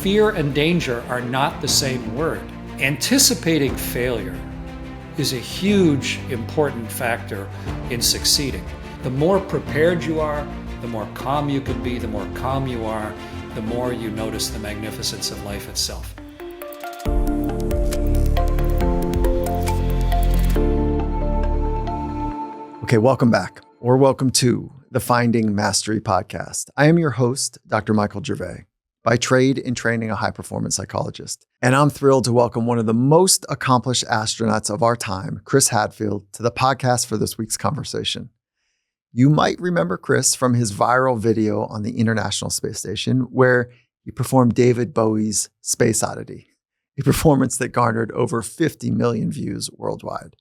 fear and danger are not the same word. Anticipating failure is a huge, important factor in succeeding. The more prepared you are, the more calm you can be. The more calm you are, the more you notice the magnificence of life itself. Okay, welcome back, or welcome to the Finding Mastery podcast. I am your host, Dr. Michael Gervais, by trade and training a high-performance psychologist. And I'm thrilled to welcome one of the most accomplished astronauts of our time, Chris Hadfield, to the podcast for this week's conversation. You might remember Chris from his viral video on the International Space Station, where he performed David Bowie's Space Oddity, a performance that garnered over 50 million views worldwide.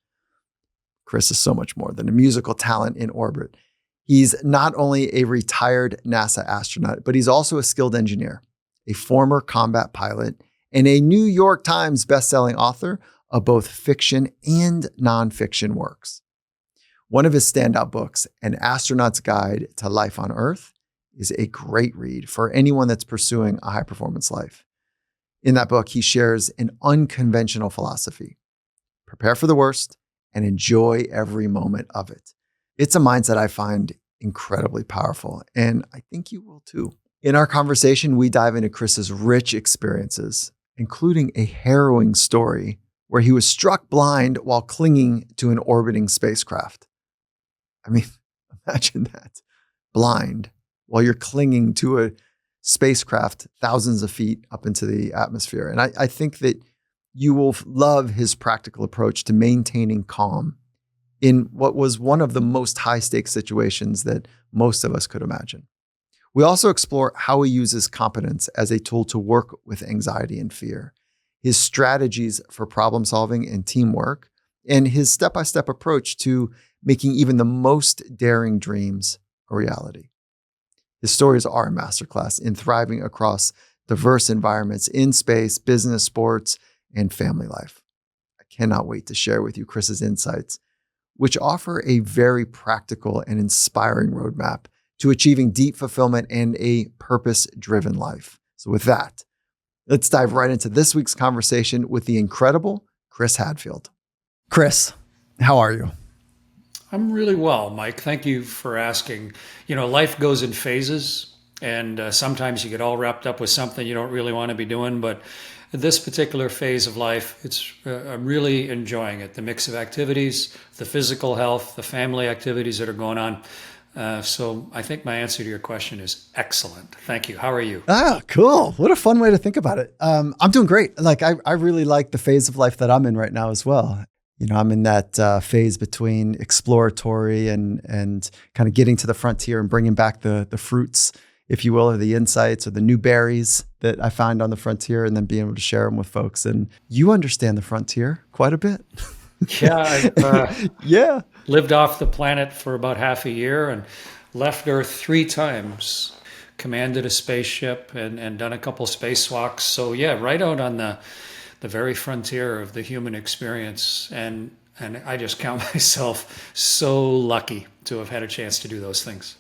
Chris is so much more than a musical talent in orbit. He's not only a retired NASA astronaut, but he's also a skilled engineer, a former combat pilot, and a New York Times bestselling author of both fiction and nonfiction works. One of his standout books, An Astronaut's Guide to Life on Earth, is a great read for anyone that's pursuing a high-performance life. In that book, he shares an unconventional philosophy: prepare for the worst and enjoy every moment of it. It's a mindset I find incredibly powerful, and I think you will too. In our conversation, we dive into Chris's rich experiences, including a harrowing story where he was struck blind while clinging to an orbiting spacecraft. I mean, imagine that. Blind while you're clinging to a spacecraft thousands of feet up into the atmosphere. And I think that you will love his practical approach to maintaining calm in what was one of the most high-stakes situations that most of us could imagine. We also explore how he uses competence as a tool to work with anxiety and fear, his strategies for problem-solving and teamwork, and his step-by-step approach to making even the most daring dreams a reality. His stories are a masterclass in thriving across diverse environments in space, business, sports, and family life. I cannot wait to share with you Chris's insights, which offer a very practical and inspiring roadmap to achieving deep fulfillment and a purpose-driven life. So with that, let's dive right into this week's conversation with the incredible Chris Hadfield. Chris, how are you? I'm really well, Mike. Thank you for asking. You know, life goes in phases, and sometimes you get all wrapped up with something you don't really want to be doing, but this particular phase of life, I'm really enjoying it. The mix of activities, the physical health, the family activities that are going on. So I think my answer to your question is excellent. Thank you. How are you? Ah, cool. What a fun way to think about it. I'm doing great. Like I really like the phase of life that I'm in right now as well. You know, I'm in that phase between exploratory and kind of getting to the frontier and bringing back the fruits, if you will, or the insights or the new berries that I find on the frontier, and then being able to share them with folks. And you understand the frontier quite a bit. Yeah, I've lived off the planet for about half a year and left Earth 3 times, commanded a spaceship and done a couple spacewalks. So yeah, right out on the very frontier of the human experience. And I just count myself so lucky to have had a chance to do those things.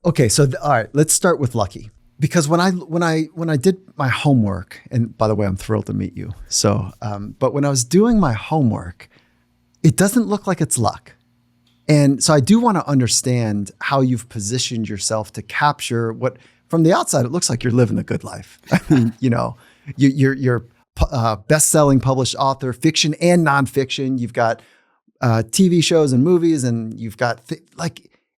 Okay, so all right, let's start with lucky. Because when I did my homework, and by the way, I'm thrilled to meet you. So, but when I was doing my homework, it doesn't look like it's luck. And so I do want to understand how you've positioned yourself to capture what, from the outside, it looks like you're living a good life. I mean, you know, you're best-selling published author, fiction and nonfiction. You've got TV shows and movies, and you've got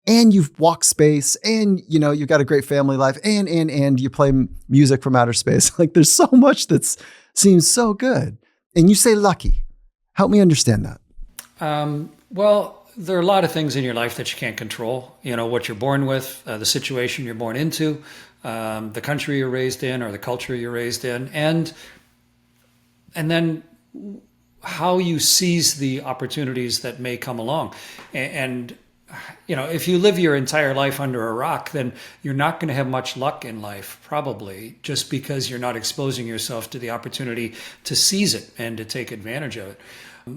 and you've walked space, and you know you've got a great family life, and you play music from outer space. Like there's so much that seems so good, and you say lucky. Help me understand that. Well, there are a lot of things in your life that you can't control. You know, what you're born with, the situation you're born into, the country you're raised in, or the culture you're raised in, and then how you seize the opportunities that may come along. And if you live your entire life under a rock, then you're not going to have much luck in life, probably, just because you're not exposing yourself to the opportunity to seize it and to take advantage of it.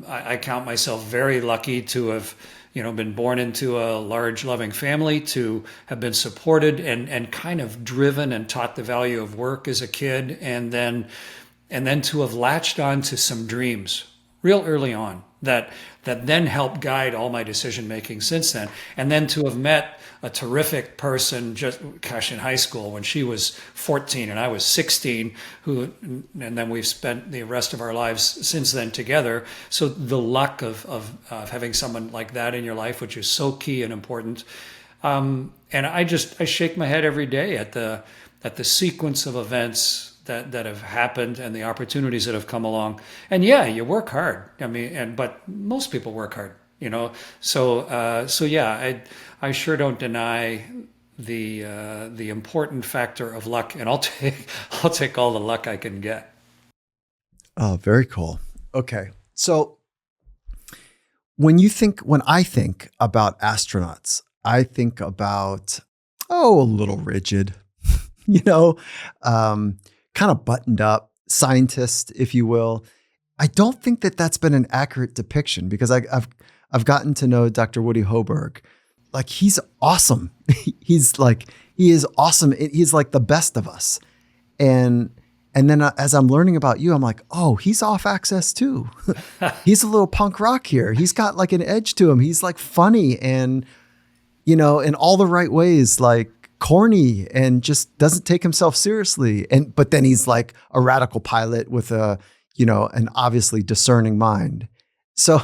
I count myself very lucky to have, been born into a large, loving family, to have been supported and kind of driven and taught the value of work as a kid, and then to have latched on to some dreams real early on that then helped guide all my decision making since then. And then to have met a terrific person just in high school when she was 14 and I was 16, and then we've spent the rest of our lives since then together. So the luck of having someone like that in your life, which is so key and important. And I shake my head every day at the sequence of events that have happened and the opportunities that have come along. And yeah, you work hard. I mean, but most people work hard, So yeah, I sure don't deny the important factor of luck, and I'll take all the luck I can get. Oh, very cool. Okay. So when I think about astronauts, I think about, a little rigid, kind of buttoned up scientist, if you will. I don't think that that's been an accurate depiction, because I've gotten to know Dr. Woody Hoberg. Like, he's awesome. He is awesome. He's like the best of us. And then as I'm learning about you, I'm like, oh, he's off axis too. He's a little punk rock here. He's got like an edge to him. He's like funny and, in all the right ways, like corny, and just doesn't take himself seriously. But then he's like a radical pilot with an obviously discerning mind. So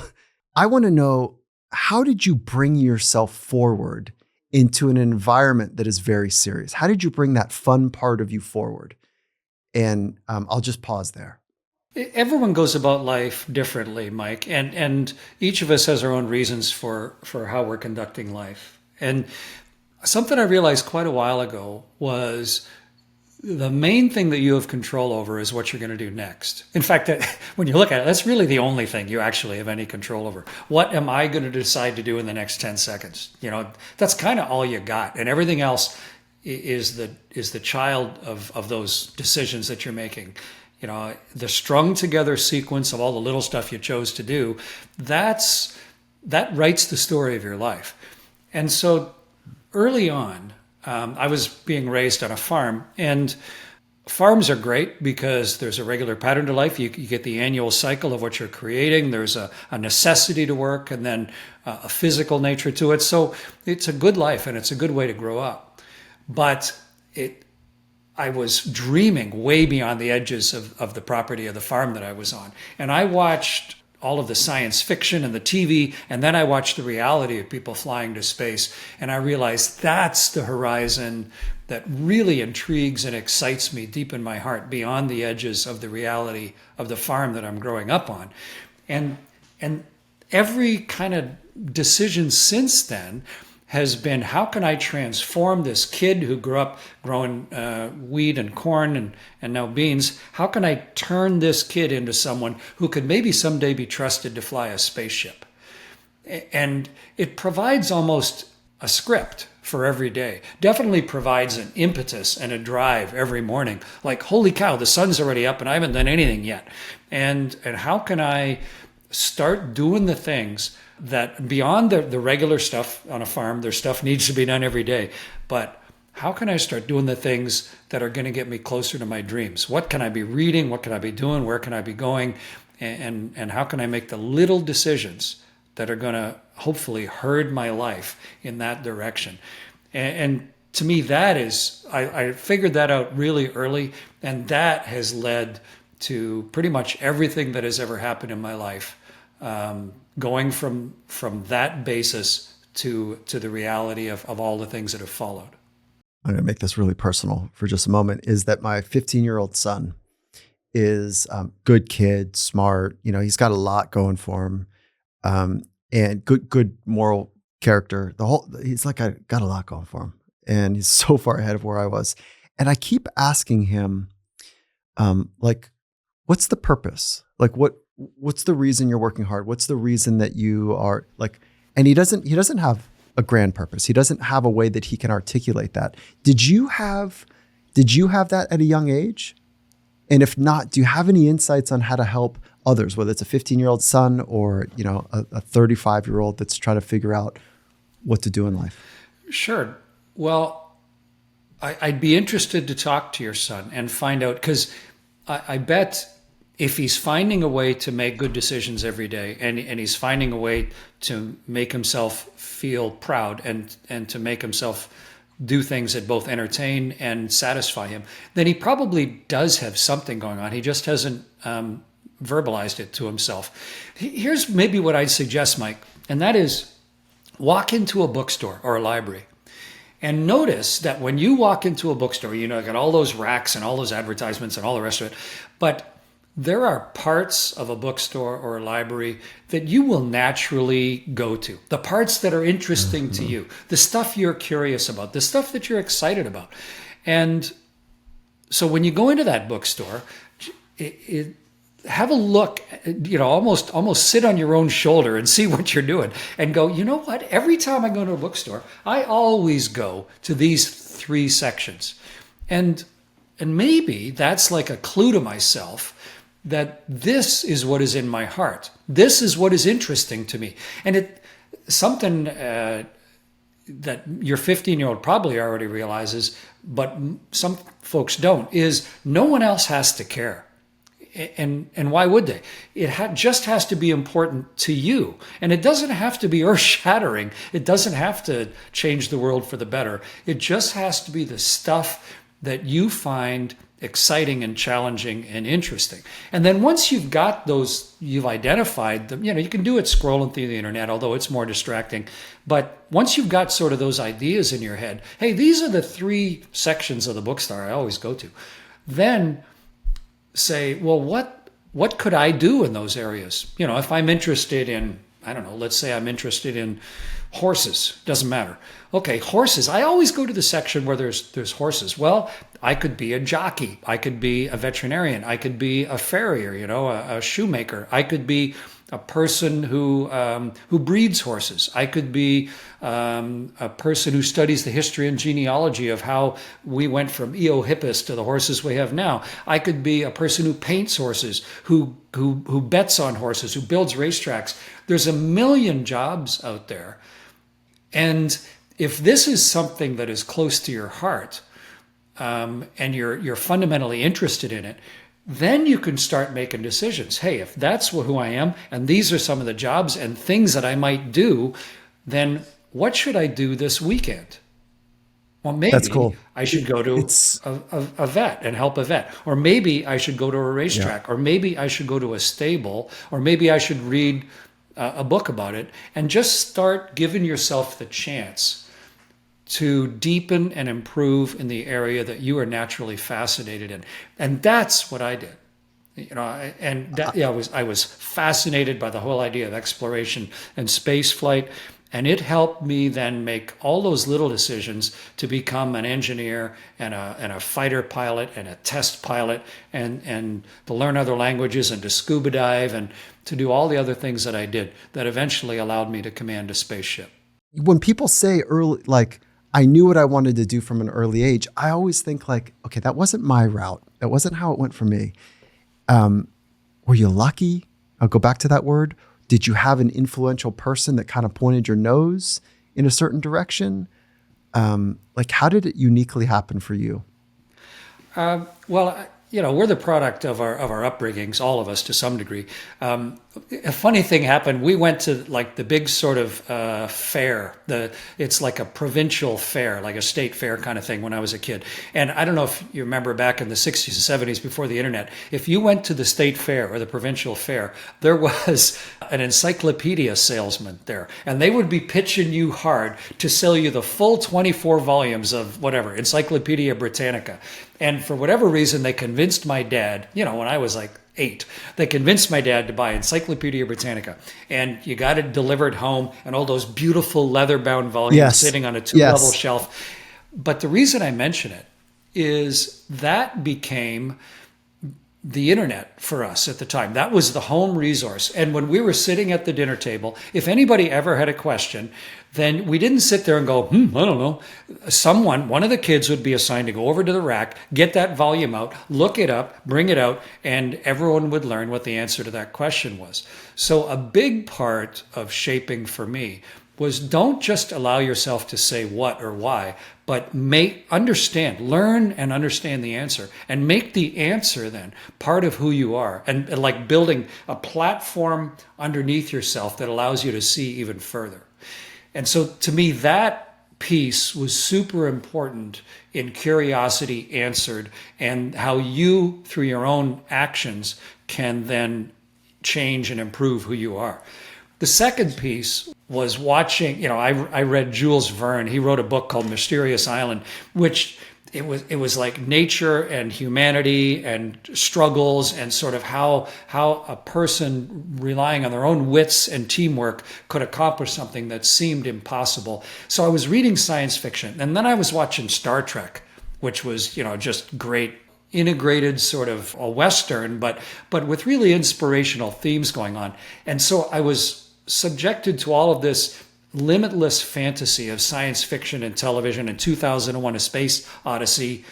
I want to know, how did you bring yourself forward into an environment that is very serious? How did you bring that fun part of you forward? And I'll just pause there. Everyone goes about life differently, Mike, and each of us has our own reasons for how we're conducting life. And something I realized quite a while ago was the main thing that you have control over is what you're going to do next. In fact, when you look at it, that's really the only thing you actually have any control over. What am I going to decide to do in the next 10 seconds? That's kind of all you got. And everything else is the child of those decisions that you're making. The strung together sequence of all the little stuff you chose to do, that writes the story of your life. And so early on, I was being raised on a farm, and farms are great because there's a regular pattern to life. You get the annual cycle of what you're creating. There's a necessity to work, and then a physical nature to it. So it's a good life, and it's a good way to grow up. But I was dreaming way beyond the edges of the property of the farm that I was on. And I watched all of the science fiction and the TV, and then I watched the reality of people flying to space, and I realized that's the horizon that really intrigues and excites me deep in my heart, beyond the edges of the reality of the farm that I'm growing up on. And every kind of decision since then has been, how can I transform this kid who grew up growing wheat and corn and now beans? How can I turn this kid into someone who could maybe someday be trusted to fly a spaceship? And it provides almost a script for every day. Definitely provides an impetus and a drive every morning. Like, holy cow, the sun's already up and I haven't done anything yet. And how can I start doing the things that, beyond the regular stuff on a farm, their stuff needs to be done every day. But how can I start doing the things that are going to get me closer to my dreams? What can I be reading? What can I be doing? Where can I be going? And how can I make the little decisions that are going to hopefully herd my life in that direction? And to me, that is, I figured that out really early, and that has led to pretty much everything that has ever happened in my life. Going from that basis to the reality of all the things that have followed. I'm going to make this really personal for just a moment, is that my 15-year-old son is good kid, smart. He's got a lot going for him, and good moral character. He's like, I got a lot going for him, and he's so far ahead of where I was. And I keep asking him, what's the purpose? Like, what's the reason you're working hard? What's the reason that you are like? And he doesn't have a grand purpose. He doesn't have a way that he can articulate that. Did you have that at a young age? And if not, do you have any insights on how to help others, whether it's a 15-year-old son or, a 35-year-old that's trying to figure out what to do in life? Sure. Well, I'd be interested to talk to your son and find out, because I bet if he's finding a way to make good decisions every day, and he's finding a way to make himself feel proud and to make himself do things that both entertain and satisfy him, then he probably does have something going on. He just hasn't verbalized it to himself. Here's maybe what I'd suggest, Mike, and that is walk into a bookstore or a library and notice that when you walk into a bookstore, got all those racks and all those advertisements and all the rest of it, but there are parts of a bookstore or a library that you will naturally go to. The parts that are interesting to you, the stuff you're curious about, the stuff that you're excited about. And so when you go into that bookstore, have a look, almost sit on your own shoulder and see what you're doing and go, you know what? Every time I go to a bookstore, I always go to these 3 sections. And maybe that's like a clue to myself that this is what is in my heart. This is what is interesting to me. And something that your 15-year-old probably already realizes, but some folks don't, is no one else has to care. And why would they? It just has to be important to you. And it doesn't have to be earth-shattering. It doesn't have to change the world for the better. It just has to be the stuff that you find exciting and challenging and interesting. And then once you've got those, you've identified them, you can do it scrolling through the internet, although it's more distracting. But once you've got sort of those ideas in your head, hey, these are the 3 sections of the bookstore I always go to, then say, well, what could I do in those areas? If I'm interested in, I don't know, let's say I'm interested in horses, doesn't matter. Okay, horses. I always go to the section where there's horses. Well, I could be a jockey. I could be a veterinarian. I could be a farrier, a shoemaker. I could be a person who breeds horses. I could be a person who studies the history and genealogy of how we went from Eohippus to the horses we have now. I could be a person who paints horses, who bets on horses, who builds racetracks. There's a million jobs out there. And if this is something that is close to your heart, and you're fundamentally interested in it, then you can start making decisions. Hey, if that's who I am, and these are some of the jobs and things that I might do, then what should I do this weekend? Well, maybe That's cool. I should go to a vet and help a vet. Or maybe I should go to a racetrack. Or maybe I should go to a stable. Or maybe I should read a book about it. And just start giving yourself the chance to deepen and improve in the area that you are naturally fascinated in. And that's what I did. I was fascinated by the whole idea of exploration and space flight. And it helped me then make all those little decisions to become an engineer and a fighter pilot and a test pilot and to learn other languages and to scuba dive and to do all the other things that I did that eventually allowed me to command a spaceship. When people say early, like, I knew what I wanted to do from an early age, I always think like, okay, that wasn't my route. That wasn't how it went for me. Were you lucky? I'll go back to that word. Did you have an influential person that kind of pointed your nose in a certain direction? Like, how did it uniquely happen for you? Well, we're the product of our upbringings, all of us to some degree. A funny thing happened. We went to like the big sort of fair. It's like a provincial fair, like a state fair kind of thing when I was a kid. And I don't know if you remember back in the 60s and 70s before the internet, if you went to the state fair or the provincial fair, there was an encyclopedia salesman there. And they would be pitching you hard to sell you the full 24 volumes of whatever, Encyclopedia Britannica. And for whatever reason, they convinced my dad, when I was like 8, they convinced my dad to buy Encyclopedia Britannica. And you got it delivered home and all those beautiful leather-bound volumes sitting on a 2-level shelf. But the reason I mention it is that became the internet for us at the time. That was the home resource. And when we were sitting at the dinner table, if anybody ever had a question, then we didn't sit there and go, I don't know. One of the kids would be assigned to go over to the rack, get that volume out, look it up, bring it out, and everyone would learn what the answer to that question was. So a big part of shaping for me was don't just allow yourself to say what or why, but learn and understand the answer, and make the answer then part of who you are, and like building a platform underneath yourself that allows you to see even further. And so to me, that piece was super important in Curiosity Answered, and how you, through your own actions, can then change and improve who you are. The second piece was watching, I read Jules Verne. He wrote a book called Mysterious Island, which it was like nature and humanity and struggles, and sort of how a person relying on their own wits and teamwork could accomplish something that seemed impossible. So I was reading science fiction, and then I was watching Star Trek, which was, just great, integrated sort of a Western, but with really inspirational themes going on. And so I was subjected to all of this limitless fantasy of science fiction and television, and 2001: A Space Odyssey.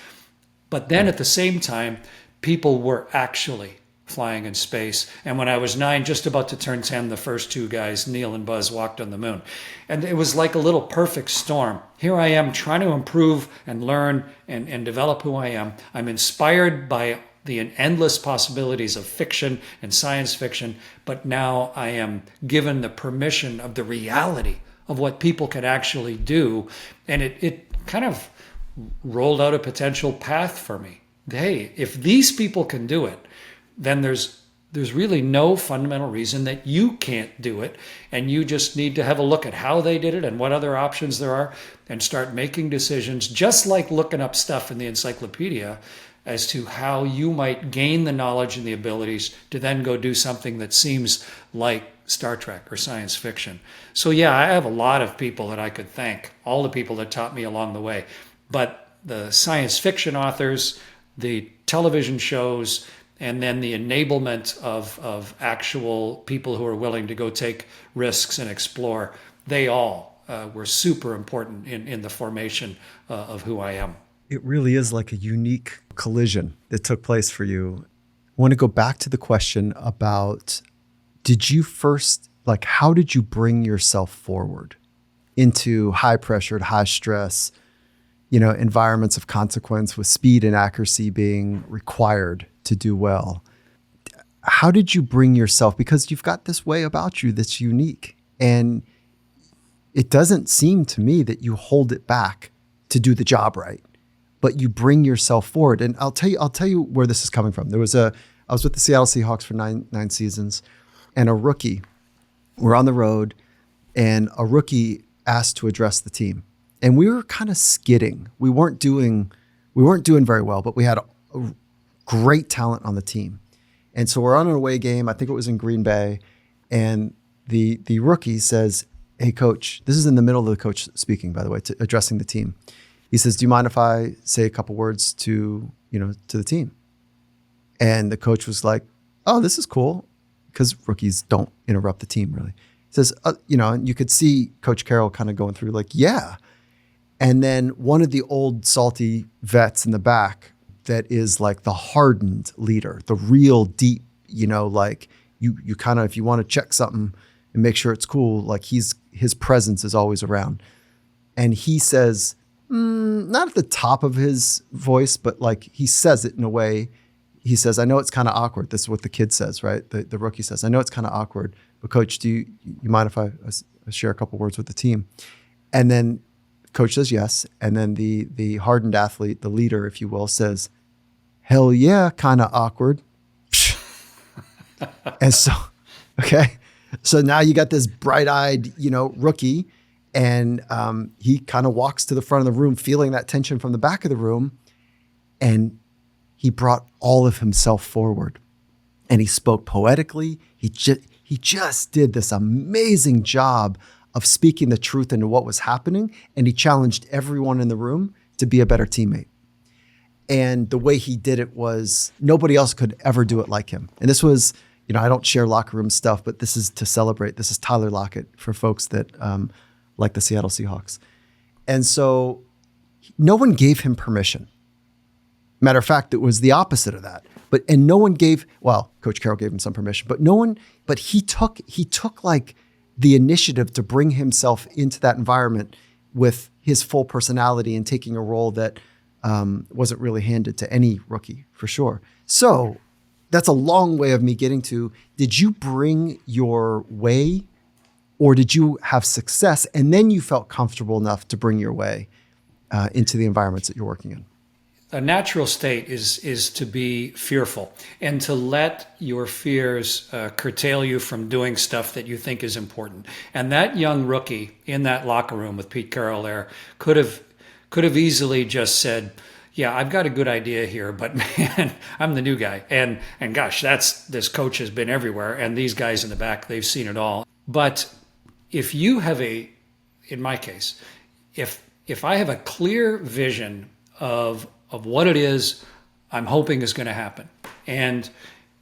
But then at the same time, people were actually flying in space. And when I was 9, just about to turn 10, the first two guys, Neil and Buzz, walked on the moon. And it was like a little perfect storm. Here I am trying to improve and learn and develop who I am. I'm inspired by the endless possibilities of fiction and science fiction, but now I am given the permission of the reality of what people can actually do. And it kind of rolled out a potential path for me. Hey, if these people can do it, then there's really no fundamental reason that you can't do it. And you just need to have a look at how they did it and what other options there are, and start making decisions, just like looking up stuff in the encyclopedia, as to how you might gain the knowledge and the abilities to then go do something that seems like Star Trek or science fiction. So yeah, I have a lot of people that I could thank, all the people that taught me along the way. But the science fiction authors, the television shows, and then the enablement of actual people who are willing to go take risks and explore, they all were super important in the formation of who I am. It really is like a unique collision that took place for you. I want to go back to the question about, how did you bring yourself forward into high pressured, high stress, environments of consequence, with speed and accuracy being required to do well? How did you bring yourself? Because you've got this way about you that's unique, and it doesn't seem to me that you hold it back to do the job right, but you bring yourself forward. And I'll tell you where this is coming from. I was with the Seattle Seahawks for nine seasons, and a rookie, we're on the road, and a rookie asked to address the team. And we were kind of skidding. We weren't doing very well, but we had a great talent on the team. And so we're on an away game. I think it was in Green Bay. And the rookie says, "Hey, coach," this is in the middle of the coach speaking, by the way, addressing the team. He says, "Do you mind if I say a couple words to the team?" And the coach was like, "Oh, this is cool," because rookies don't interrupt the team really. He says, and you could see Coach Carroll kind of going through like, "Yeah." And then one of the old salty vets in the back that is like the hardened leader, the real deep, like you kind of, if you want to check something and make sure it's cool, like his presence is always around. And he says, not at the top of his voice, but like he says it in a way. He says, "I know it's kind of awkward." This is what the kid says, right? The rookie says, "I know it's kind of awkward, but coach, do you mind if I share a couple words with the team?" And then coach says yes. And then the hardened athlete, the leader, if you will, says, "Hell yeah, kind of awkward." And so, okay. So now you got this bright-eyed, rookie, and he kind of walks to the front of the room, feeling that tension from the back of the room. And he brought all of himself forward, and he spoke poetically. He just did this amazing job of speaking the truth into what was happening. And he challenged everyone in the room to be a better teammate. And the way he did it was nobody else could ever do it like him. And this was, I don't share locker room stuff, but this is to celebrate. This is Tyler Lockett for folks that like the Seattle Seahawks. And so no one gave him permission. Matter of fact, it was the opposite of that. And no one gave, Coach Carroll gave him some permission, but he took like the initiative to bring himself into that environment with his full personality and taking a role that wasn't really handed to any rookie, for sure. So that's a long way of me getting to, did you bring your way, or did you have success and then you felt comfortable enough to bring your way into the environments that you're working in? A natural state is to be fearful and to let your fears curtail you from doing stuff that you think is important. And that young rookie in that locker room with Pete Carroll there could have easily just said, yeah, I've got a good idea here, but man, I'm the new guy. And gosh, this coach has been everywhere. And these guys in the back, they've seen it all. But if you have in my case, if I have a clear vision of what it is I'm hoping is going to happen, and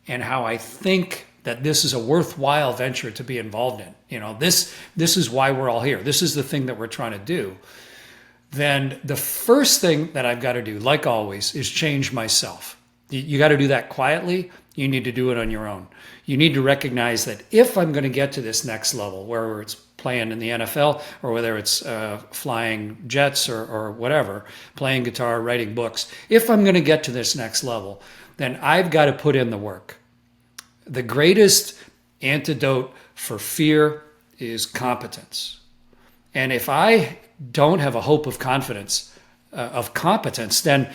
how I think that this is a worthwhile venture to be involved in. This is why we're all here. This is the thing that we're trying to do. Then the first thing that I've got to do, like always, is change myself. You got to do that quietly. You need to do it on your own. You need to recognize that if I'm going to get to this next level, whether it's playing in the NFL or whether it's flying jets or whatever, playing guitar, writing books, if I'm going to get to this next level, then I've got to put in the work. The greatest antidote for fear is competence. And if I don't have a hope of competence, then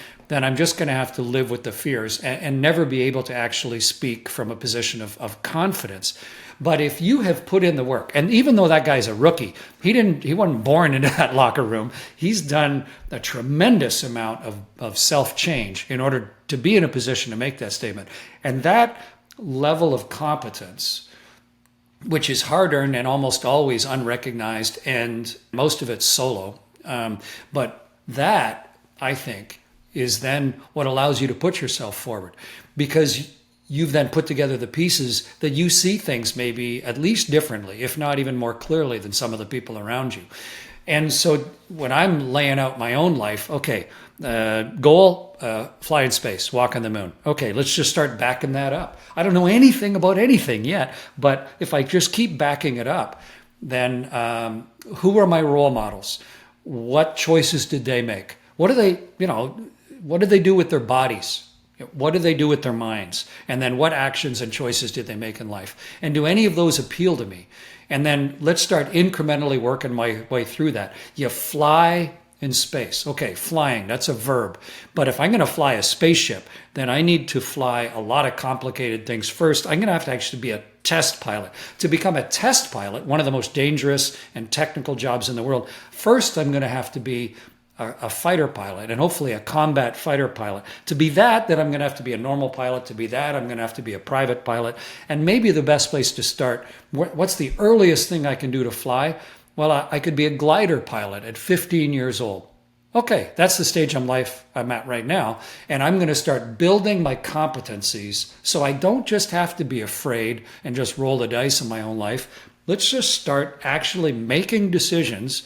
I'm just going to have to live with the fears and never be able to actually speak from a position of confidence. But if you have put in the work, and even though that guy's a rookie, he wasn't born into that locker room. He's done a tremendous amount of self-change in order to be in a position to make that statement. And that level of competence, which is hard-earned and almost always unrecognized, and most of it's solo. But that, I think, is then what allows you to put yourself forward, because you've then put together the pieces that you see things maybe at least differently, if not even more clearly than some of the people around you. And so when I'm laying out my own life, okay, goal, fly in space, walk on the moon. Okay, let's just start backing that up. I don't know anything about anything yet, but if I just keep backing it up, then who are my role models? What choices did they make? What do they do with their bodies? What do they do with their minds? And then what actions and choices did they make in life? And do any of those appeal to me? And then let's start incrementally working my way through that. You fly in space. Okay, flying, that's a verb. But if I'm going to fly a spaceship, then I need to fly a lot of complicated things first. I'm going to have to actually be a test pilot. To become a test pilot, one of the most dangerous and technical jobs in the world, first I'm going to have to be a fighter pilot, and hopefully a combat fighter pilot. To be that, then I'm going to have to be a normal pilot. To be that, I'm going to have to be a private pilot. And maybe the best place to start, what's the earliest thing I can do to fly? Well, I could be a glider pilot at 15 years old. Okay, that's the stage I'm at right now. And I'm going to start building my competencies so I don't just have to be afraid and just roll the dice in my own life. Let's just start actually making decisions.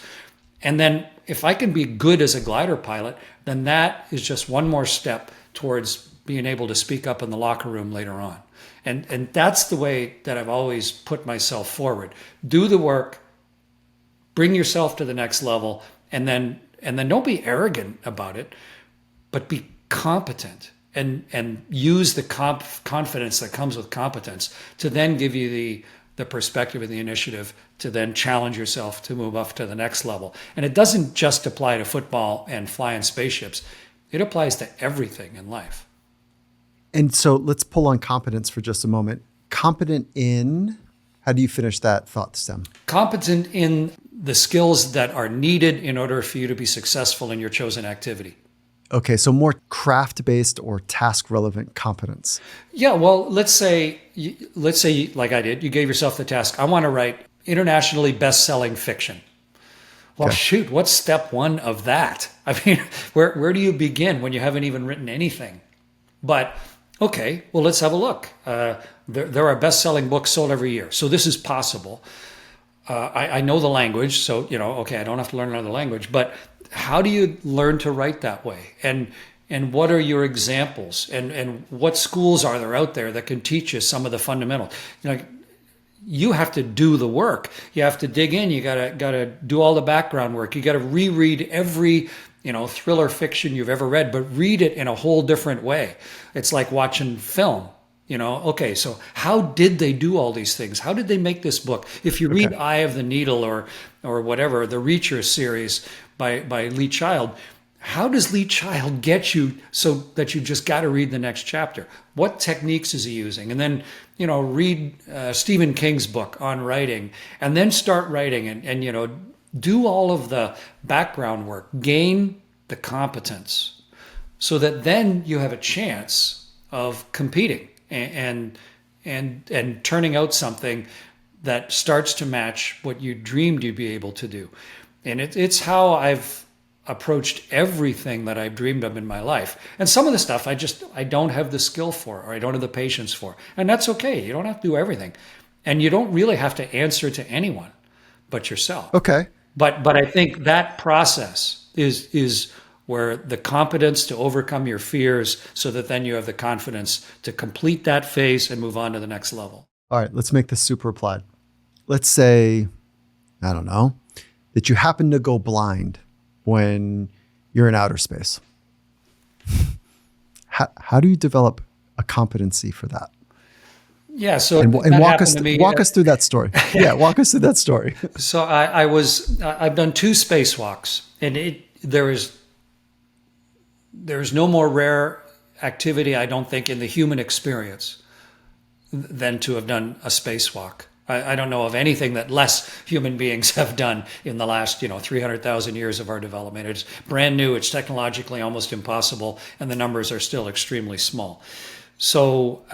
And then if I can be good as a glider pilot, then that is just one more step towards being able to speak up in the locker room later on. And that's the way that I've always put myself forward. Do the work, bring yourself to the next level, and then don't be arrogant about it, but be competent and use the confidence that comes with competence to then give you the perspective and the initiative to then challenge yourself to move up to the next level. And it doesn't just apply to football and flying spaceships. It applies to everything in life. And so let's pull on competence for just a moment. Competent in, how do you finish that thought stem? Competent in the skills that are needed in order for you to be successful in your chosen activity. Okay, so more craft-based or task-relevant competence. Yeah, well, let's say, like I did, you gave yourself the task, I want to write internationally best-selling fiction. Well, Okay. shoot, what's step one of that? I mean, where do you begin when you haven't even written anything? But okay, well, let's have a look. There are best-selling books sold every year, so this is possible. I know the language, so okay, I don't have to learn another language. But how do you learn to write that way? And what are your examples? And what schools are there out there that can teach you some of the fundamentals? You have to do the work. You have to dig in. You gotta do all the background work. You gotta reread every thriller fiction you've ever read, but read it in a whole different way. It's like watching film. Okay, so how did they do all these things? How did they make this book? If you read Okay. Eye of the Needle or whatever, the Reacher series by Lee Child, how does Lee Child get you so that you just got to read the next chapter? What techniques is he using? And then, read Stephen King's book on writing, and then start writing and do all of the background work, gain the competence so that then you have a chance of competing and turning out something that starts to match what you dreamed you'd be able to do. And it's how I've approached everything that I've dreamed of in my life. And some of the stuff I don't have the skill for, or I don't have the patience for. And that's okay. You don't have to do everything. And you don't really have to answer to anyone but yourself. Okay. But I think that process is where the competence to overcome your fears so that then you have the confidence to complete that phase and move on to the next level. All right, let's make this super applied. Let's say, I don't know, that you happen to go blind when you're in outer space. How do you develop a competency for that? Yeah, so And that walk happened us to me. walk us through that story. Yeah, walk us through that story. So I've done 2 spacewalks, and there's no more rare activity, I don't think, in the human experience than to have done a spacewalk. I don't know of anything that less human beings have done in the last 300,000 years of our development. It's brand new. It's technologically almost impossible, and the numbers are still extremely small. So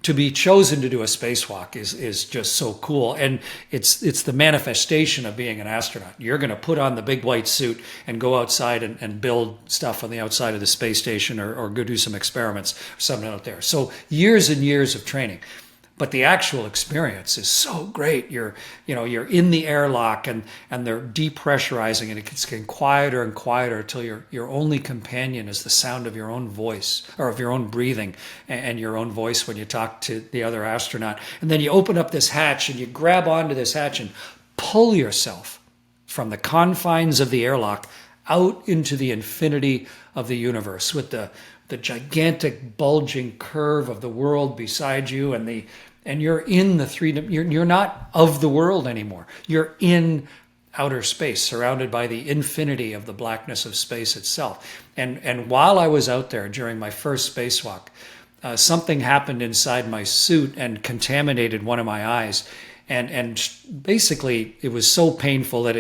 to be chosen to do a spacewalk is just so cool, and it's the manifestation of being an astronaut. You're going to put on the big white suit and go outside and build stuff on the outside of the space station, or go do some experiments or something out there. So years and years of training. But the actual experience is so great. You're in the airlock, and they're depressurizing, and it gets getting quieter and quieter until your only companion is the sound of your own voice, or of your own breathing and your own voice when you talk to the other astronaut. And then you open up this hatch and you grab onto this hatch and pull yourself from the confines of the airlock out into the infinity of the universe, with the gigantic bulging curve of the world beside you, and you're in the you're not of the world anymore. You're in outer space, surrounded by the infinity of the blackness of space itself. And while I was out there during my first spacewalk, something happened inside my suit and contaminated one of my eyes. And basically, it was so painful that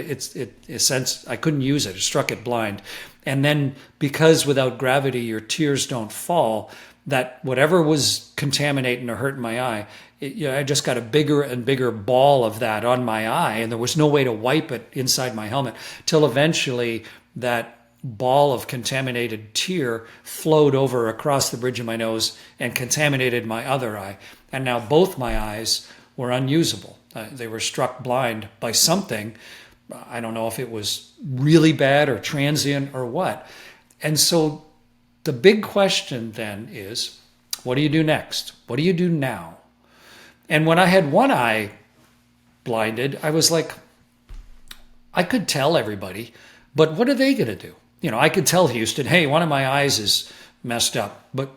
I couldn't use it. It struck it blind. And then, because without gravity your tears don't fall, that whatever was contaminating or hurting my eye, I just got a bigger and bigger ball of that on my eye, and there was no way to wipe it inside my helmet, till eventually that ball of contaminated tear flowed over across the bridge of my nose and contaminated my other eye. And now both my eyes were unusable. They were struck blind by something. I don't know if it was really bad or transient or what. And so the big question then is, what do you do next? What do you do now? And when I had one eye blinded, I was like, I could tell everybody, but what are they going to do? I could tell Houston, hey, one of my eyes is messed up, but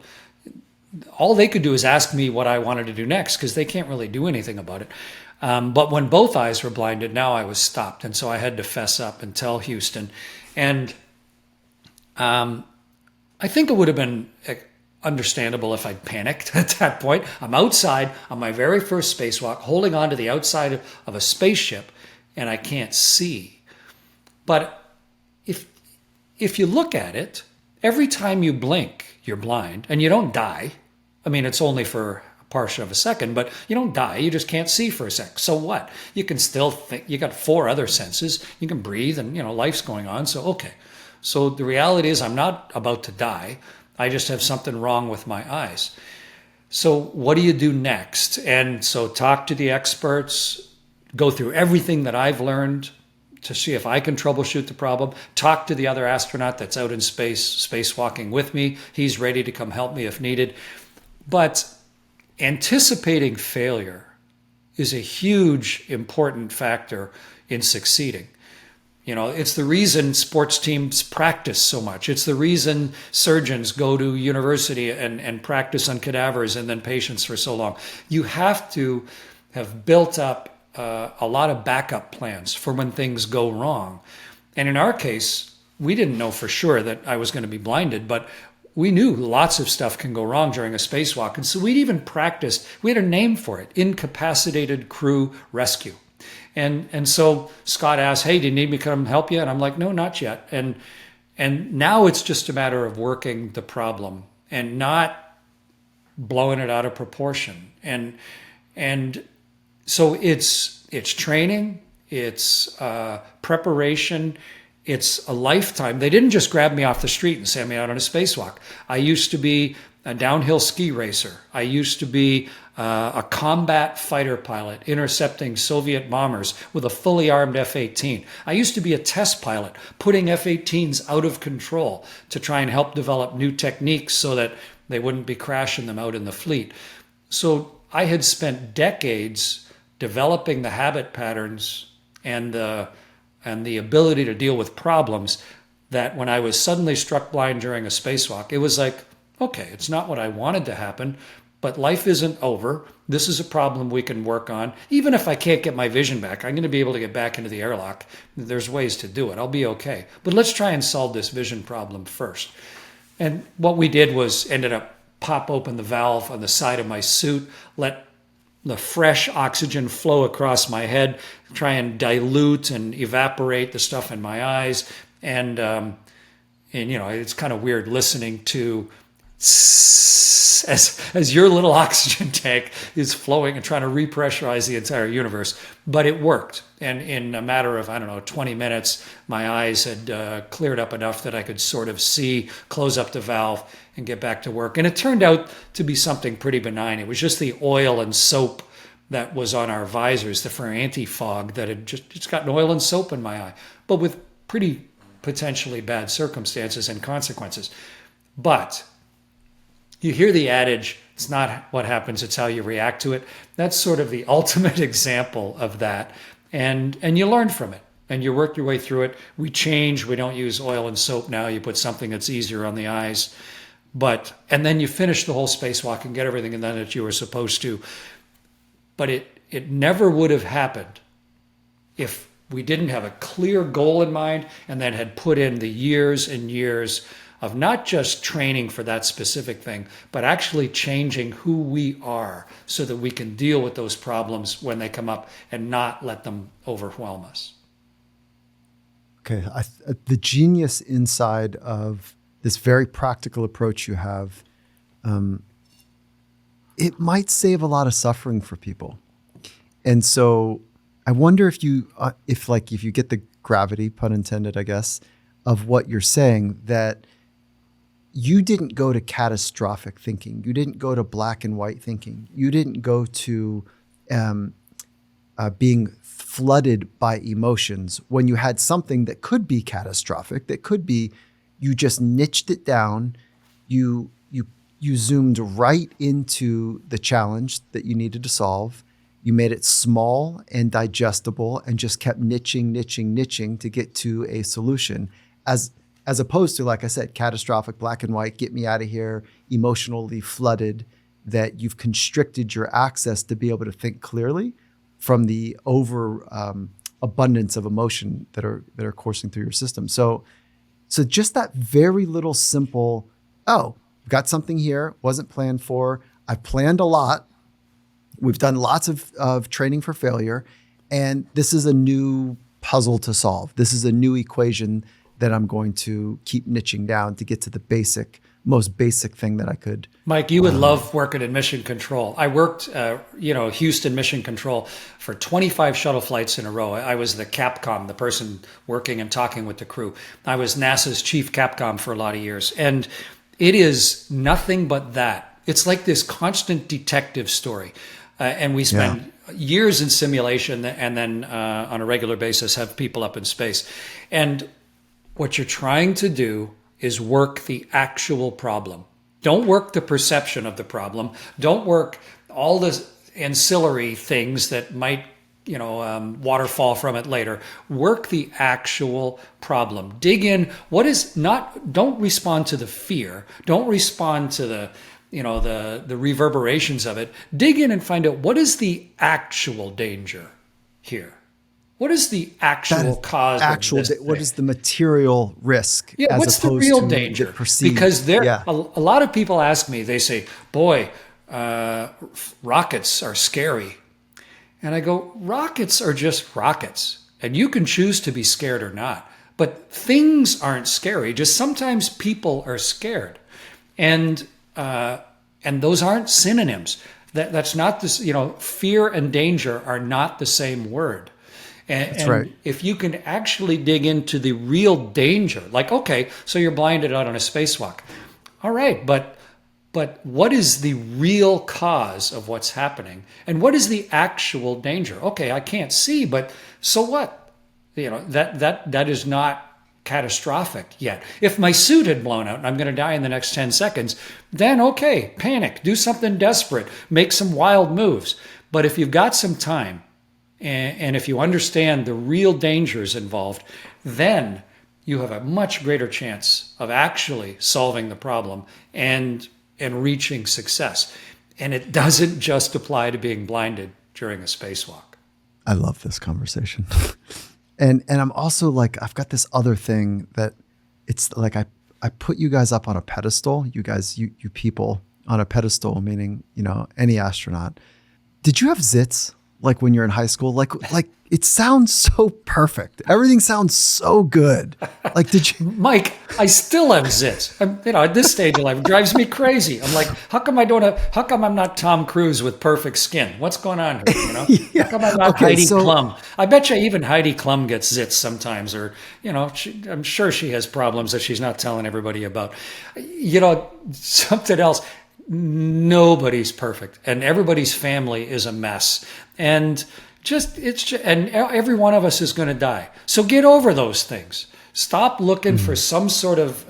all they could do is ask me what I wanted to do next, because they can't really do anything about it. But when both eyes were blinded, now I was stopped. And so I had to fess up and tell Houston. And I think it would have been understandable if I'd panicked at that point. I'm outside on my very first spacewalk, holding on to the outside of a spaceship, and I can't see. But if you look at it, every time you blink, you're blind, and you don't die. I mean, it's only for portion of a second, but you don't die. You just can't see for a sec. So what? You can still think. You got 4 other senses. You can breathe, and life's going on. So okay. So the reality is, I'm not about to die. I just have something wrong with my eyes. So what do you do next? And so talk to the experts, go through everything that I've learned to see if I can troubleshoot the problem. Talk to the other astronaut that's out in space, spacewalking with me. He's ready to come help me if needed. But anticipating failure is a huge, important factor in succeeding. It's the reason sports teams practice so much. It's the reason surgeons go to university and practice on cadavers and then patients for so long. You have to have built up a lot of backup plans for when things go wrong. And in our case, we didn't know for sure that I was going to be blinded, but we knew lots of stuff can go wrong during a spacewalk. And so we'd even practiced, we had a name for it, incapacitated crew rescue. And so Scott asked, hey, do you need me to come help you? And I'm like, no, not yet. And now it's just a matter of working the problem and not blowing it out of proportion. And so it's training, it's preparation, it's a lifetime. They didn't just grab me off the street and send me out on a spacewalk. I used to be a downhill ski racer. I used to be a combat fighter pilot intercepting Soviet bombers with a fully armed F-18. I used to be a test pilot putting F-18s out of control to try and help develop new techniques so that they wouldn't be crashing them out in the fleet. So I had spent decades developing the habit patterns and the ability to deal with problems that when I was suddenly struck blind during a spacewalk, it was like, okay, it's not what I wanted to happen, but life isn't over. This is a problem we can work on. Even if I can't get my vision back, I'm going to be able to get back into the airlock. There's ways to do it. I'll be okay. But let's try and solve this vision problem first. And what we did was ended up pop open the valve on the side of my suit, let the fresh oxygen flow across my head, try and dilute and evaporate the stuff in my eyes. And it's kind of weird listening to as your little oxygen tank is flowing and trying to repressurize the entire universe. But it worked. And in a matter of, 20 minutes, my eyes had cleared up enough that I could sort of see, close up the valve, and get back to work. And it turned out to be something pretty benign. It was just the oil and soap that was on our visors, for anti-fog, that had just gotten oil and soap in my eye, but with pretty potentially bad circumstances and consequences. But you hear the adage, it's not what happens, it's how you react to it. That's sort of the ultimate example of that. And you learn from it and you work your way through it. We change. We don't use oil and soap now. You put something that's easier on the eyes. And then you finish the whole spacewalk and get everything done that you were supposed to. But it never would have happened if we didn't have a clear goal in mind and then had put in the years and years of not just training for that specific thing, but actually changing who we are so that we can deal with those problems when they come up and not let them overwhelm us. Okay. The genius inside of this very practical approach you have, it might save a lot of suffering for people. And so I wonder if you get the gravity, pun intended, I guess, of what you're saying, that you didn't go to catastrophic thinking. You didn't go to black and white thinking. You didn't go to being flooded by emotions when you had something that could be catastrophic, that could be, you just niched it down. You zoomed right into the challenge that you needed to solve. You made it small and digestible and just kept niching to get to a solution, as opposed to, like I said, catastrophic, black and white, get me out of here, emotionally flooded, that you've constricted your access to be able to think clearly from the abundance of emotion that are coursing through your system. So just that very little simple, got something here, wasn't planned for. I've planned a lot. We've done lots of training for failure. And this is a new puzzle to solve. This is a new equation that I'm going to keep niching down to get to the basic most basic thing that I could. Mike, you would love working in mission control. I worked, Houston mission control for 25 shuttle flights in a row. I was the Capcom, the person working and talking with the crew. I was NASA's chief Capcom for a lot of years. And it is nothing but that. It's like this constant detective story. And we spend years in simulation and then on a regular basis have people up in space. And what you're trying to do is work the actual problem. Don't work the perception of the problem. Don't work all the ancillary things that might, waterfall from it later. Work the actual problem. Dig in. Don't respond to the fear. Don't respond to the reverberations of it. Dig in and find out what is the actual danger here. What is the actual cause of this thing? What is the material risk? Yeah, what's the real danger? Because a lot of people ask me, they say, boy, rockets are scary. And I go, rockets are just rockets. And you can choose to be scared or not. But things aren't scary. Just sometimes people are scared. And those aren't synonyms. That's not this, fear and danger are not the same word. And right. If you can actually dig into the real danger, like, okay, so you're blinded out on a spacewalk. All right, but what is the real cause of what's happening? And what is the actual danger? Okay, I can't see, but so what? That is not catastrophic yet. If my suit had blown out and I'm going to die in the next 10 seconds, then okay, panic, do something desperate, make some wild moves. But if you've got some time, and if you understand the real dangers involved, then you have a much greater chance of actually solving the problem and reaching success. And it doesn't just apply to being blinded during a spacewalk. I love this conversation. and I'm also like, I've got this other thing that it's like I put you guys up on a pedestal, you guys, you people on a pedestal, meaning, any astronaut. Did you have zits? Like when you're in high school, like it sounds so perfect. Everything sounds so good. Like, did you, Mike? I still have zits. At this stage of life, it drives me crazy. I'm like, how come I'm not Tom Cruise with perfect skin? What's going on here? Yeah. How come I'm not Heidi Klum? I bet you even Heidi Klum gets zits sometimes, or I'm sure she has problems that she's not telling everybody about. Something else. Nobody's perfect, and everybody's family is a mess, and every one of us is going to die. So get over those things. Stop looking for some sort of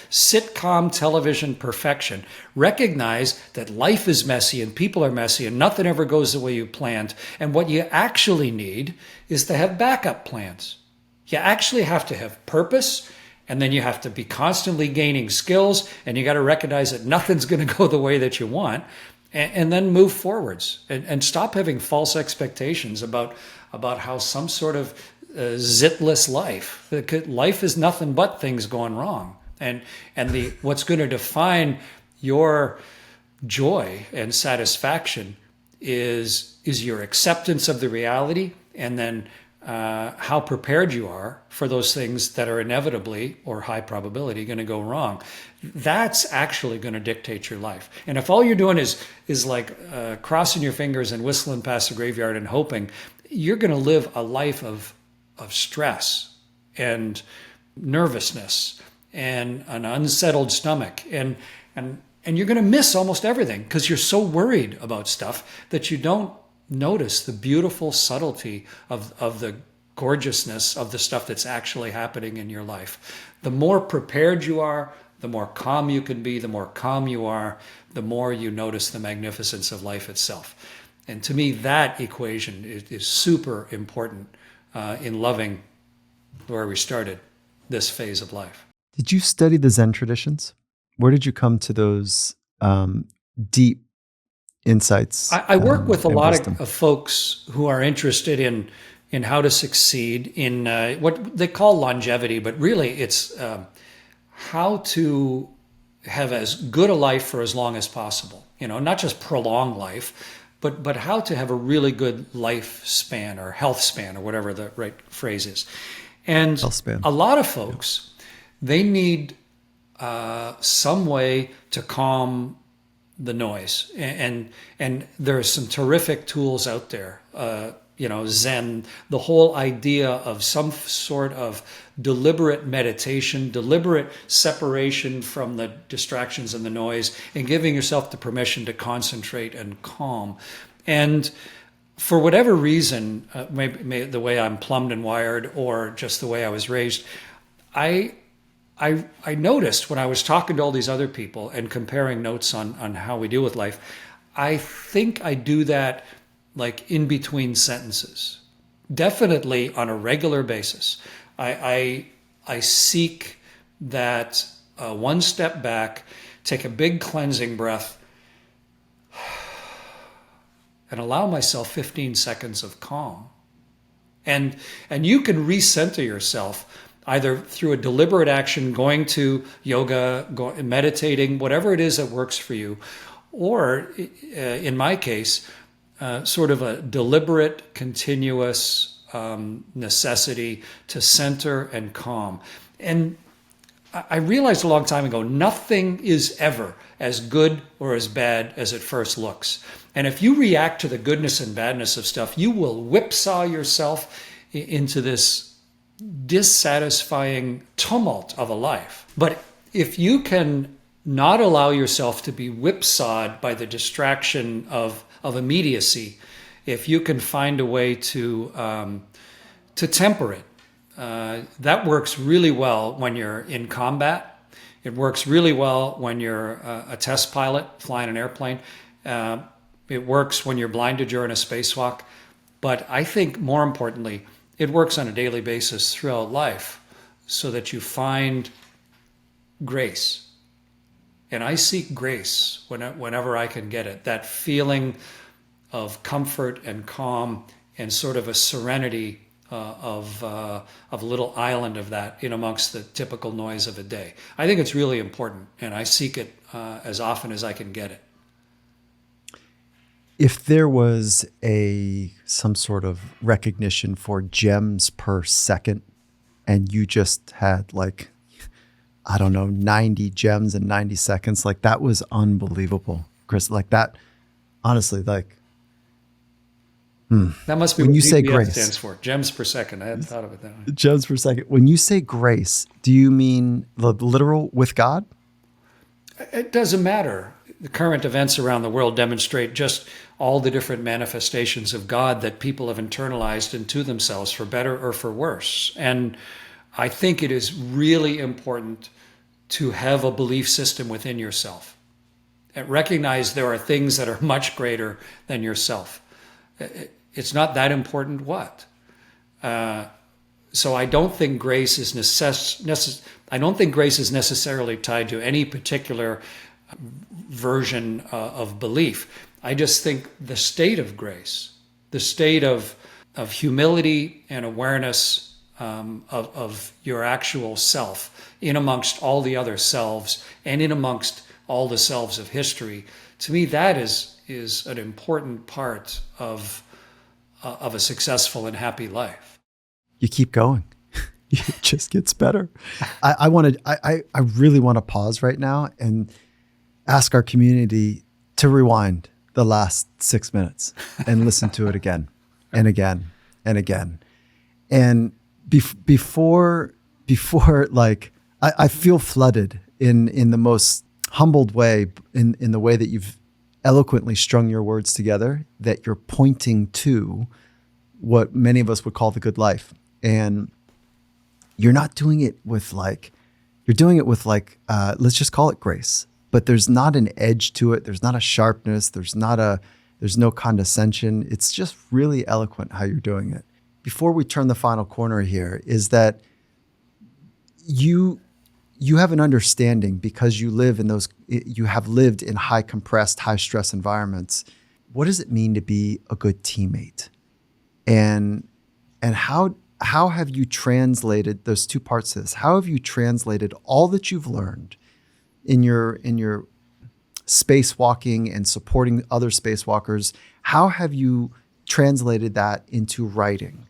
sitcom television perfection. Recognize that life is messy and people are messy and nothing ever goes the way you planned. And what you actually need is to have backup plans. You actually have to have purpose. And then you have to be constantly gaining skills, and you got to recognize that nothing's going to go the way that you want, and then move forwards and stop having false expectations about how some sort of zitless life. Life is nothing but things going wrong, and what's going to define your joy and satisfaction is your acceptance of the reality, and then how prepared you are for those things that are inevitably or high probability going to go wrong. That's actually going to dictate your life. And if all you're doing is like crossing your fingers and whistling past the graveyard and hoping, you're going to live a life of stress and nervousness and an unsettled stomach, and you're going to miss almost everything because you're so worried about stuff that you don't notice the beautiful subtlety of the gorgeousness of the stuff that's actually happening in your life. The more prepared you are, the more calm you can be. The more calm you are, the more you notice the magnificence of life itself. And to me, that equation is super important in loving where we started this phase of life. Did you study the Zen traditions? Where did you come to those deep insights? I work with a lot wisdom? of folks who are interested in how to succeed in what they call longevity, but really it's how to have as good a life for as long as possible. Not just prolong life, but how to have a really good lifespan or health span or whatever the right phrase is. And a lot of folks, they need some way to calm the noise. And there are some terrific tools out there. Zen, the whole idea of some sort of deliberate meditation, deliberate separation from the distractions and the noise, and giving yourself the permission to concentrate and calm. And for whatever reason, maybe the way I'm plumbed and wired, or just the way I was raised, I noticed when I was talking to all these other people and comparing notes on how we deal with life, I think I do that like in between sentences, definitely on a regular basis. I seek that one step back, take a big cleansing breath, and allow myself 15 seconds of calm. And you can recenter yourself either through a deliberate action, going to yoga, meditating, whatever it is that works for you, or in my case, sort of a deliberate, continuous necessity to center and calm. And I realized a long time ago, nothing is ever as good or as bad as it first looks. And if you react to the goodness and badness of stuff, you will whipsaw yourself into this dissatisfying tumult of a life. But if you can not allow yourself to be whipsawed by the distraction of immediacy, if you can find a way to temper it, that works really well when you're in combat. It works really well when you're a test pilot flying an airplane. It works when you're blinded during a spacewalk. But I think more importantly, it works on a daily basis throughout life so that you find grace. And I seek grace whenever I can get it. That feeling of comfort and calm and sort of a serenity of a little island of that in amongst the typical noise of a day. I think it's really important, and I seek it as often as I can get it. If there was some sort of recognition for gems per second, and you just had 90 gems in 90 seconds, that was unbelievable, Chris. That, honestly, that must be when what you say GPS grace stands for. Gems per second. I hadn't thought of it that way. Gems per second. When you say grace, do you mean the literal with God? It doesn't matter. The current events around the world demonstrate just all the different manifestations of God that people have internalized into themselves, for better or for worse. And I think it is really important to have a belief system within yourself and recognize there are things that are much greater than yourself. It's not that important what. So I don't think grace is necessarily tied to any particular version of belief. I just think the state of grace, the state of humility and awareness of your actual self in amongst all the other selves and in amongst all the selves of history, to me that is an important part of a successful and happy life. You keep going. It just gets better. I really want to pause right now and ask our community to rewind the last 6 minutes and listen to it again and again and again. And before I feel flooded in the most humbled way, in the way that you've eloquently strung your words together, that you're pointing to what many of us would call the good life. And you're not doing it with you're doing it with let's just call it grace. But there's not an edge to it. There's not a sharpness. There's no condescension. It's just really eloquent how you're doing it. Before we turn the final corner here, is that you have an understanding, because you have lived in high compressed, high stress environments. What does it mean to be a good teammate? And how have you translated those two parts of this? How have you translated all that you've learned in your spacewalking and supporting other spacewalkers? How have you translated that into writing?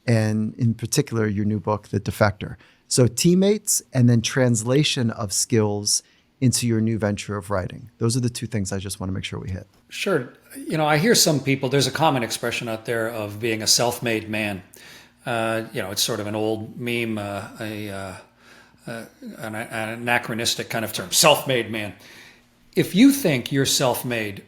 And in particular, your new book, The Defector. So teammates and then translation of skills into your new venture of writing. Those are the two things I just want to make sure we hit. Sure. I hear some people, there's a common expression out there of being a self-made man. It's sort of an old meme, an anachronistic kind of term, self-made man. If you think you're self-made,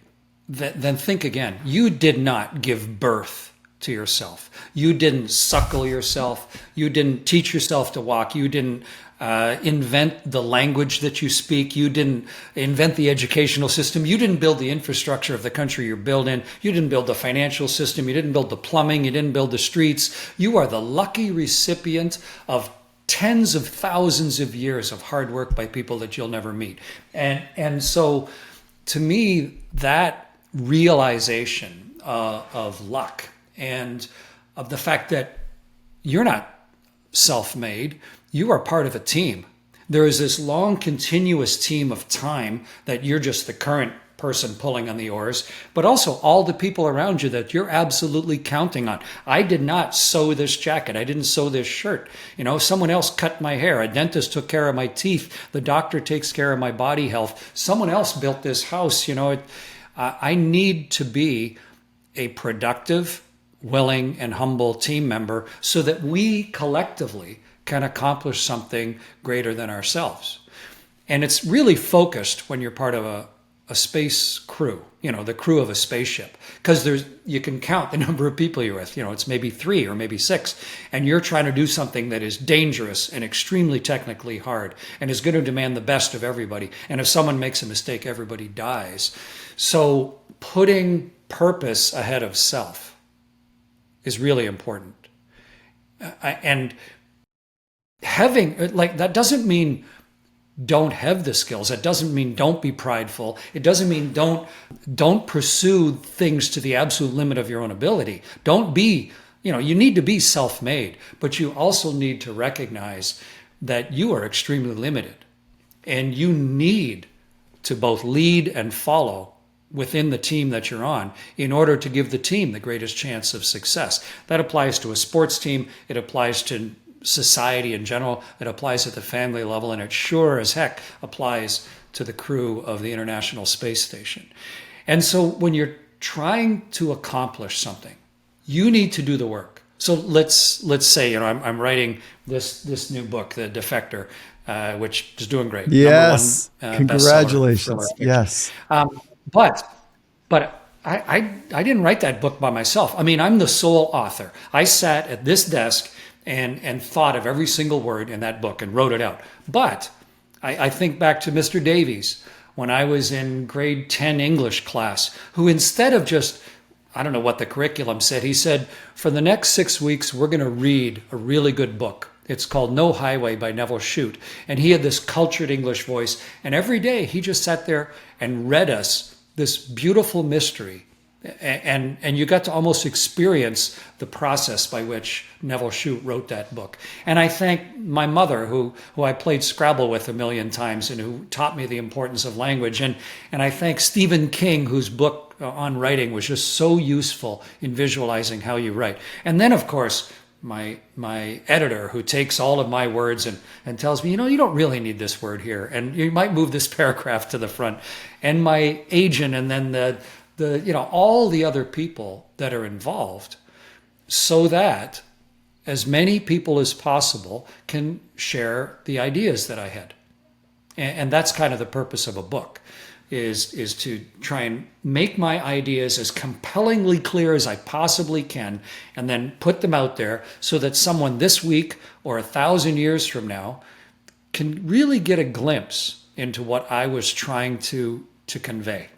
then think again. You did not give birth to yourself. You didn't suckle yourself. You didn't teach yourself to walk. You didn't invent the language that you speak. You didn't invent the educational system. You didn't build the infrastructure of the country you're building. You didn't build the financial system. You didn't build the plumbing. You didn't build the streets. You are the lucky recipient of tens of thousands of years of hard work by people that you'll never meet. And so to me, that realization of luck and of the fact that you're not self-made, you are part of a team. There is this long continuous team of time that you're just the current person pulling on the oars, but also all the people around you that you're absolutely counting on. I did not sew this jacket. I didn't sew this shirt. Someone else cut my hair. A dentist took care of my teeth. The doctor takes care of my body health. Someone else built this house. I need to be a productive, willing, and humble team member so that we collectively can accomplish something greater than ourselves. And it's really focused when you're part of a space crew, the crew of a spaceship, because you can count the number of people you're with. It's maybe 3 or maybe 6, and you're trying to do something that is dangerous and extremely technically hard and is going to demand the best of everybody. And if someone makes a mistake, everybody dies. So putting purpose ahead of self is really important. And having, that doesn't mean don't have the skills. It doesn't mean don't be prideful. It doesn't mean don't pursue things to the absolute limit of your own ability. Don't be, you need to be self-made, but you also need to recognize that you are extremely limited and you need to both lead and follow within the team that you're on in order to give the team the greatest chance of success. That applies to a sports team. It applies to society in general. It applies at the family level, and it sure as heck applies to the crew of the International Space Station. And so when you're trying to accomplish something, you need to do the work. So let's say, I'm writing this new book, The Defector, which is doing great. Yes. #1 Congratulations. bestseller. Yes. But I didn't write that book by myself. I'm the sole author. I sat at this desk and thought of every single word in that book and wrote it out. But I think back to Mr. Davies when I was in grade 10 English class, who instead of just, I don't know what the curriculum said, he said, for the next 6 weeks, we're going to read a really good book. It's called No Highway by Neville Shute. And he had this cultured English voice. And every day he just sat there and read us this beautiful mystery. And you got to almost experience the process by which Neville Shute wrote that book. And I thank my mother, who I played Scrabble with a million times and who taught me the importance of language. And I thank Stephen King, whose book on writing was just so useful in visualizing how you write. And then, of course, my editor, who takes all of my words and tells me, you don't really need this word here, and you might move this paragraph to the front. And my agent, and then the all the other people that are involved, so that as many people as possible can share the ideas that I had. And that's kind of the purpose of a book, is to try and make my ideas as compellingly clear as I possibly can, and then put them out there so that someone this week or 1,000 years from now can really get a glimpse into what I was trying to convey.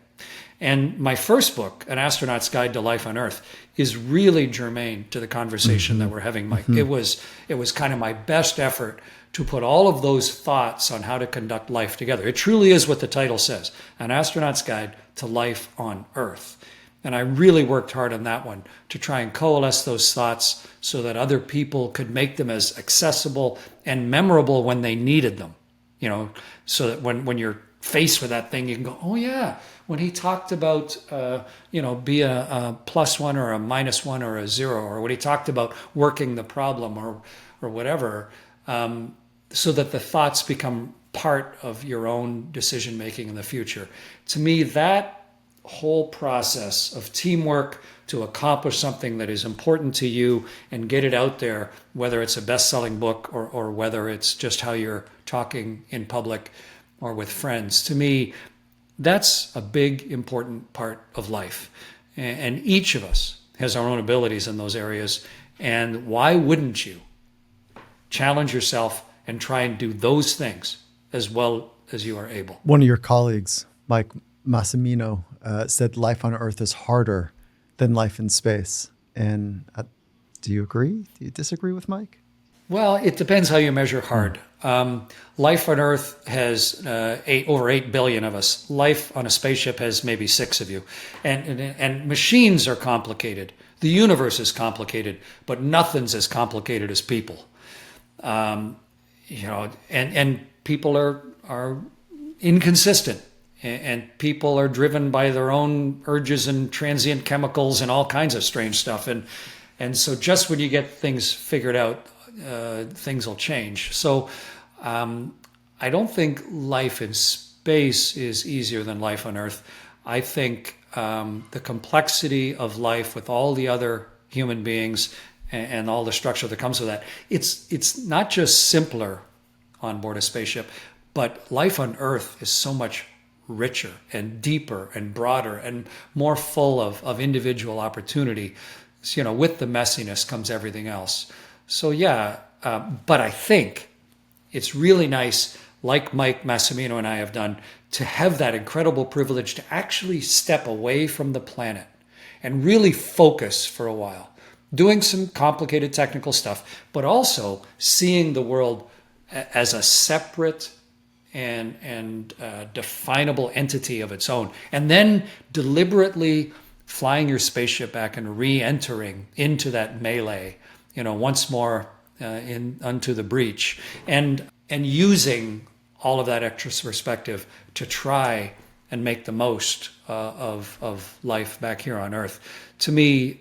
And my first book, An Astronaut's Guide to Life on Earth, is really germane to the conversation that we're having, Mike. It was kind of my best effort to put all of those thoughts on how to conduct life together. It truly is what the title says, An Astronaut's Guide to Life on Earth. And I really worked hard on that one to try and coalesce those thoughts so that other people could make them as accessible and memorable when they needed them. So that when you're faced with that thing, you can go, oh yeah, when he talked about, be a +1 or a -1 or a 0, or when he talked about working the problem or whatever, so that the thoughts become part of your own decision making in the future. To me, that whole process of teamwork to accomplish something that is important to you and get it out there, whether it's a best-selling book or whether it's just how you're talking in public or with friends, to me, that's a big, important part of life. And each of us has our own abilities in those areas. And why wouldn't you challenge yourself and try and do those things as well as you are able? One of your colleagues, Mike Massimino, said life on Earth is harder than life in space. And do you agree? Do you disagree with Mike? Well, it depends how you measure hard. Life on Earth has over 8 billion of us. Life on a spaceship has maybe 6 of you. And machines are complicated. The universe is complicated, but nothing's as complicated as people. And people are inconsistent, and people are driven by their own urges and transient chemicals and all kinds of strange stuff. And so just when you get things figured out, things will change. So I don't think life in space is easier than life on Earth. I think the complexity of life with all the other human beings and all the structure that comes with that, it's not just simpler on board a spaceship, but life on Earth is so much richer and deeper and broader and more full of individual opportunity. So, with the messiness comes everything else. So yeah, but I think it's really nice, like Mike Massimino and I have done, to have that incredible privilege to actually step away from the planet and really focus for a while, doing some complicated technical stuff, but also seeing the world as a separate and definable entity of its own, and then deliberately flying your spaceship back and re-entering into that melee, once more unto the breach, and using all of that extra perspective to try and make the most of life back here on Earth. To me,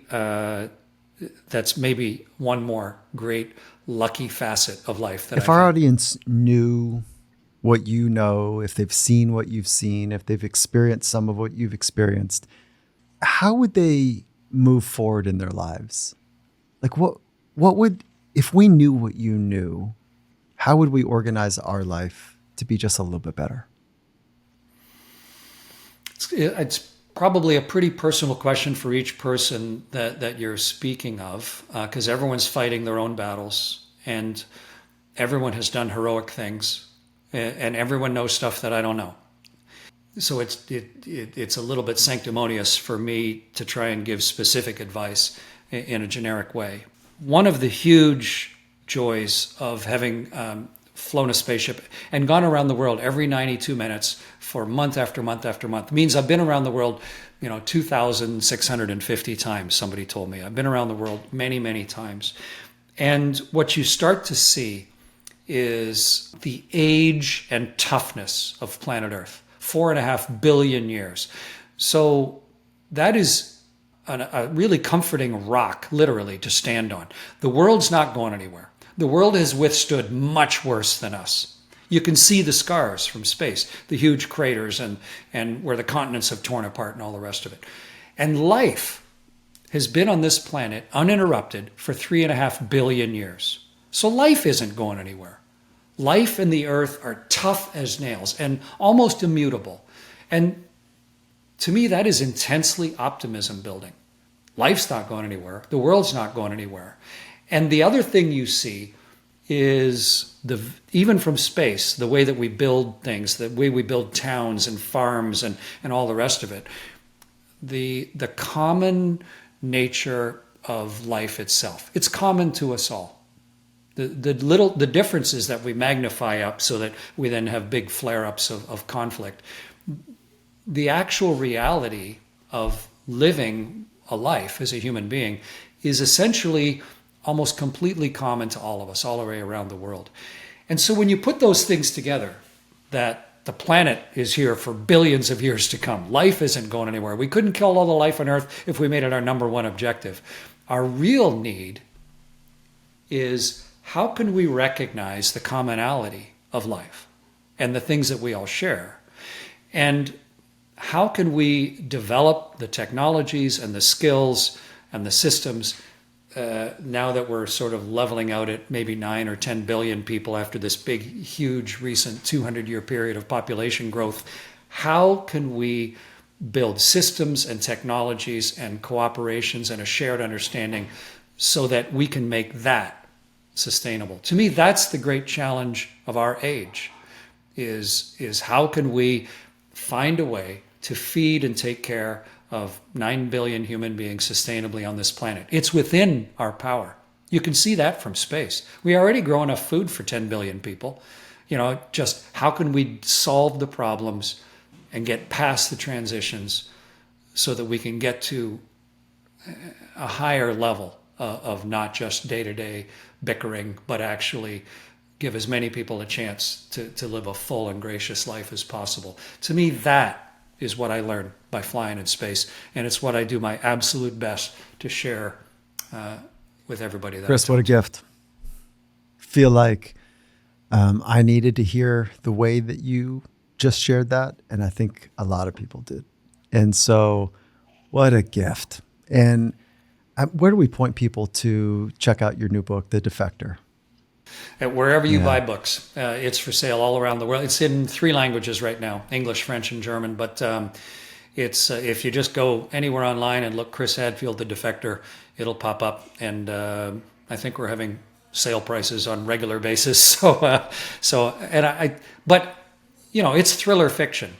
that's maybe one more great lucky facet of life. If our audience knew what you know, if they've seen what you've seen, if they've experienced some of what you've experienced, how would they move forward in their lives? Like what would, if we knew what you knew, how would we organize our life to be just a little bit better? It's probably a pretty personal question for each person that you're speaking of, because everyone's fighting their own battles, and everyone has done heroic things, and everyone knows stuff that I don't know. So it's a little bit sanctimonious for me to try and give specific advice in a generic way. One of the huge joys of having flown a spaceship and gone around the world every 92 minutes for month after month after month means I've been around the world, 2,650 times, somebody told me. I've been around the world many, many times. And what you start to see is the age and toughness of planet Earth. 4.5 billion years. So that is a really comforting rock, literally, to stand on. The world's not going anywhere. The world has withstood much worse than us. You can see the scars from space, the huge craters and where the continents have torn apart and all the rest of it. And life has been on this planet uninterrupted for 3.5 billion years. So life isn't going anywhere. Life and the Earth are tough as nails and almost immutable. And to me, that is intensely optimism building. Life's not going anywhere. The world's not going anywhere. And the other thing you see is, even from space, the way that we build things, the way we build towns and farms and all the rest of it, the common nature of life itself. It's common to us all. The differences that we magnify up so that we then have big flare-ups of conflict. The actual reality of living a life as a human being is essentially almost completely common to all of us, all the way around the world. And so when you put those things together, that the planet is here for billions of years to come, life isn't going anywhere. We couldn't kill all the life on Earth if we made it our number one objective. Our real need is how can we recognize the commonality of life and the things that we all share? And how can we develop the technologies and the skills and the systems now that we're sort of leveling out at maybe 9 or 10 billion people after this big, huge, recent 200-year period of population growth? How can we build systems and technologies and cooperations and a shared understanding so that we can make that sustainable? To me, that's the great challenge of our age, is how can we find a way to feed and take care of 9 billion human beings sustainably on this planet. It's within our power. You can see that from space. We already grow enough food for 10 billion people. Just how can we solve the problems and get past the transitions so that we can get to a higher level of not just day-to-day bickering, but actually give as many people a chance to live a full and gracious life as possible. To me, that is what I learned by flying in space, and it's what I do my absolute best to share with everybody. Chris, what a gift. Feel like I needed to hear the way that you just shared that, and I think a lot of people did. And so what a gift. And where do we point people to check out your new book, The Defector? Wherever you buy books, it's for sale all around the world. It's in 3 languages right now, English, French, and German. But it's if you just go anywhere online and look Chris Hadfield, The Defector, it'll pop up. And I think we're having sale prices on regular basis. But it's thriller fiction.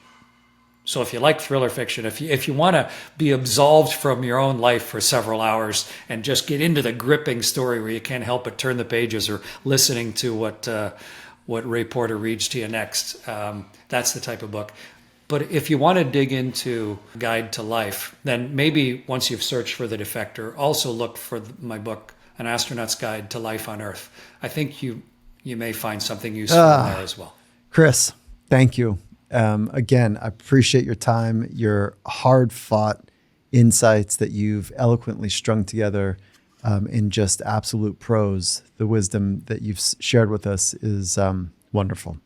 So if you like thriller fiction, if you want to be absolved from your own life for several hours and just get into the gripping story where you can't help but turn the pages or listening to what Ray Porter reads to you next, that's the type of book. But if you want to dig into Guide to Life, then maybe once you've searched for The Defector, also look for my book, An Astronaut's Guide to Life on Earth. I think you may find something useful in there as well. Chris, thank you. Again, I appreciate your time, your hard-fought insights that you've eloquently strung together in just absolute prose. The wisdom that you've shared with us is wonderful.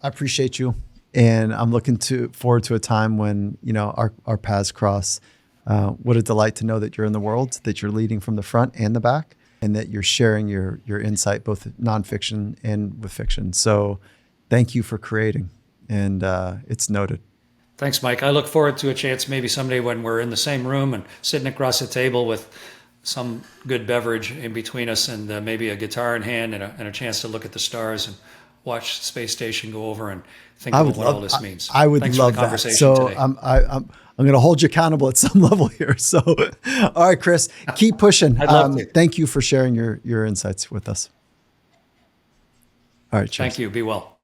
I appreciate you, and I'm looking forward to a time when our paths cross. What a delight to know that you're in the world, that you're leading from the front and the back, and that you're sharing your insight, both nonfiction and with fiction. So thank you for creating. And it's noted. Thanks, Mike. I look forward to a chance maybe someday when we're in the same room and sitting across a table with some good beverage in between us and maybe a guitar in hand and a chance to look at the stars and watch the space station go over and think about what all this means. I would Thanks love for the conversation that. So today. I'm going to hold you accountable at some level here. So, all right, Chris, keep pushing. I'd love to. Thank you for sharing your insights with us. All right, cheers. Thank you. Be well.